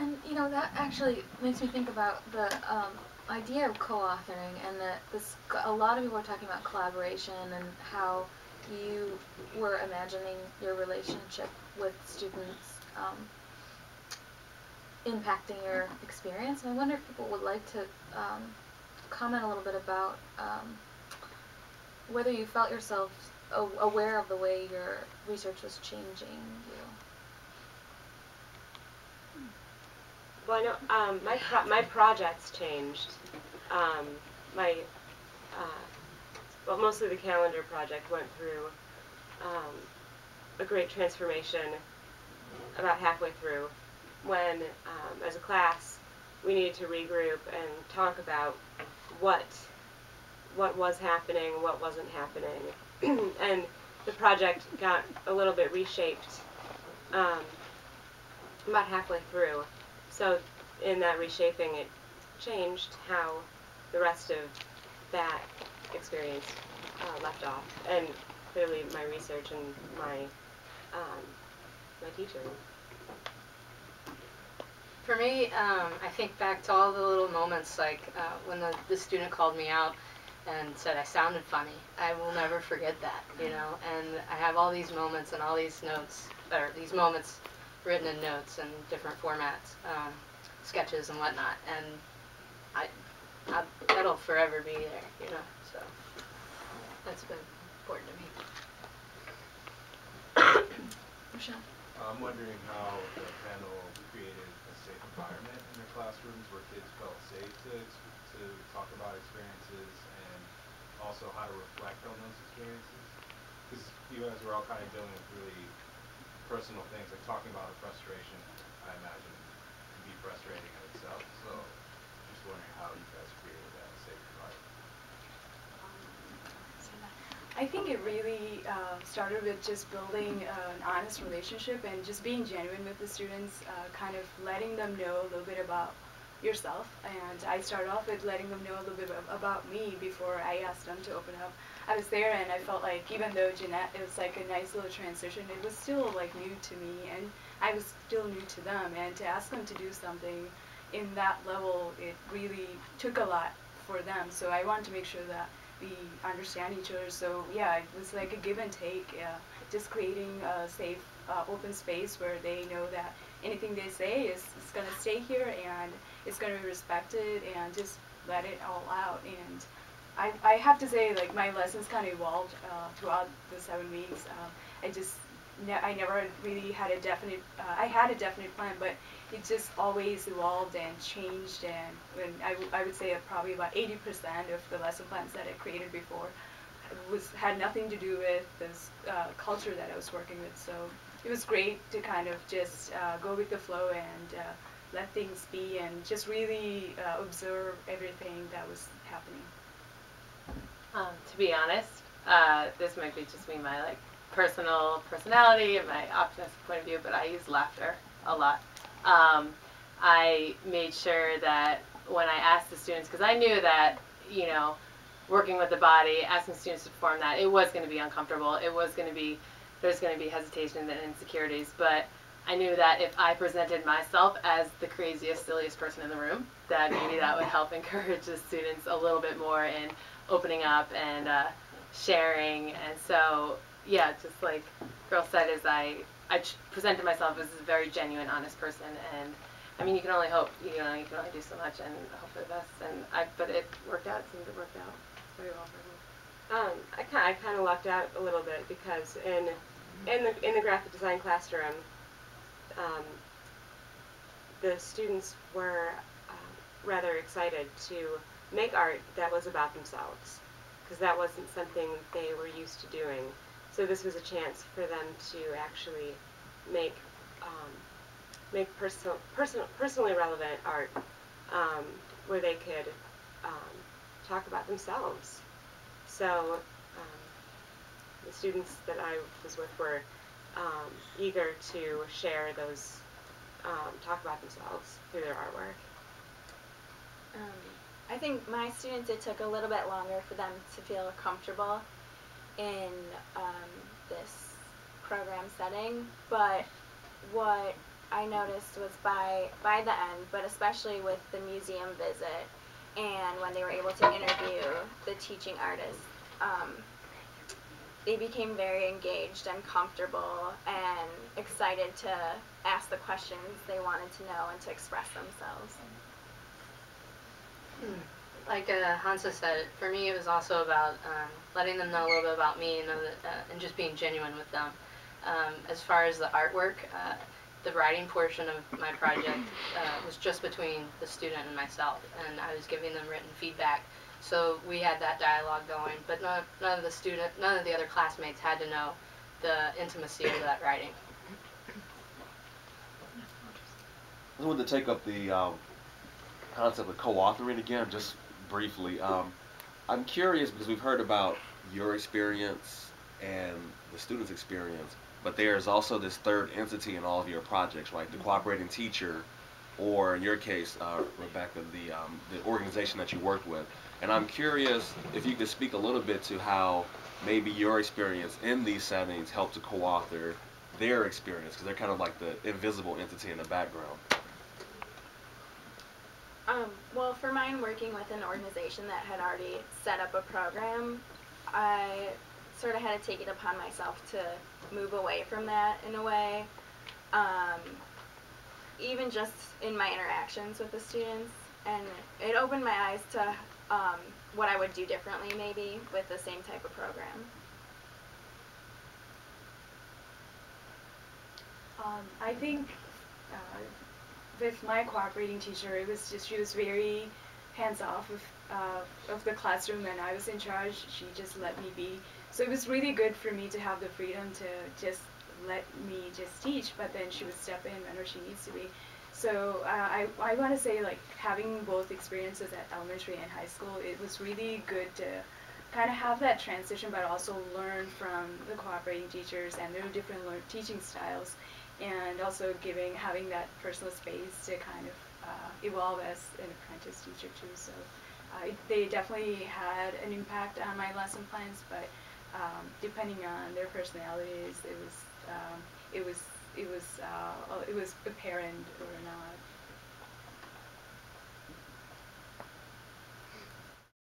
And you know, that actually makes me think about the idea of co-authoring, and that a lot of people are talking about collaboration and how you were imagining your relationship with students impacting your experience. And I wonder if people would like to comment a little bit about whether you felt yourself aware of the way your research was changing you. Well, I know my projects changed. My well, mostly the calendar project went through a great transformation about halfway through, when as a class we needed to regroup and talk about what was happening, what wasn't happening, and the project got a little bit reshaped about halfway through. So in that reshaping, it changed how the rest of that experience left off, and clearly my research and my teaching. For me, I think back to all the little moments, like when the student called me out and said I sounded funny. I will never forget that, you know. And I have all these moments and all these notes, or these moments written in notes and different formats, sketches and whatnot. And that'll forever be there, you know. So that's been important to me. Michelle? I'm wondering how the panel created a safe environment in their classrooms where kids felt safe to talk about experiences, and also how to reflect on those experiences. Because you guys were all kind of dealing with really personal things, like talking about a frustration, I imagine, can be frustrating in itself. So just wondering how you guys created that safe environment. I think it really started with just building an honest relationship and just being genuine with the students, kind of letting them know a little bit about yourself. And I started off with letting them know a little bit about me before I asked them to open up. I was there and I felt like even though Jeanette, it was like a nice little transition, it was still like new to me and I was still new to them. And to ask them to do something in that level, it really took a lot for them. So I wanted to make sure that we understand each other. So yeah, it was like a give and take, just creating a safe, open space where they know that anything they say is going to stay here and it's going to be respected, and just let it all out. And I have to say, like, my lessons kind of evolved throughout the 7 weeks. I never really had a definite, I had a definite plan, but it just always evolved and changed, and when I would say probably about 80% of the lesson plans that I created before had nothing to do with this culture that I was working with. So it was great to kind of just go with the flow and let things be, and just really observe everything that was happening. To be honest, this might be just me, my personal personality and my optimistic point of view, but I use laughter a lot. I made sure that when I asked the students, because I knew that, you know, working with the body, asking students to perform that, it was going to be uncomfortable. It was going to be, there's going to be hesitation and insecurities, but I knew that if I presented myself as the craziest, silliest person in the room, that maybe that would help encourage the students a little bit more in opening up and sharing. And so, yeah, just like Girl said, is I presented myself as a very genuine, honest person, and I mean, you can only hope, you know, you can only do so much and hope for the best. And but it worked out. It seemed to work out very well for me. I kind of lucked out a little bit, because in the graphic design classroom, the students were rather excited to make art that was about themselves, because that wasn't something they were used to doing. So this was a chance for them to actually make personally relevant art, where they could talk about themselves. So the students that I was with were eager to share those, talk about themselves through their artwork. I think my students, it took a little bit longer for them to feel comfortable in this program setting, but what I noticed was by the end, but especially with the museum visit and when they were able to interview the teaching artists, they became very engaged and comfortable and excited to ask the questions they wanted to know and to express themselves. Like Hansa said, for me it was also about letting them know a little bit about me and just being genuine with them. As far as the artwork, the writing portion of my project was just between the student and myself, and I was giving them written feedback. So we had that dialogue going, but none of the other classmates had to know the intimacy of that writing. I wanted to take up the concept of co-authoring again, just briefly. I'm curious because we've heard about your experience and the student's experience, but there's also this third entity in all of your projects, right? The cooperating teacher, or in your case, Rebecca, the organization that you work with. And I'm curious if you could speak a little bit to how maybe your experience in these settings helped to co-author their experience, because they're kind of like the invisible entity in the background. Well, for mine, working with an organization that had already set up a program, I sort of had to take it upon myself to move away from that in a way. Even just in my interactions with the students, and it opened my eyes to what I would do differently maybe with the same type of program. I think with my cooperating teacher, it was just, she was very hands-off of the classroom, and I was in charge. She just let me be. So it was really good for me to have the freedom to just let me just teach, but then she would step in whenever she needs to be. So I want to say, like, having both experiences at elementary and high school, it was really good to kind of have that transition, but also learn from the cooperating teachers and their different teaching styles, and also having that personal space to kind of evolve as an apprentice teacher too. So they definitely had an impact on my lesson plans, but depending on their personalities, it was apparent or not.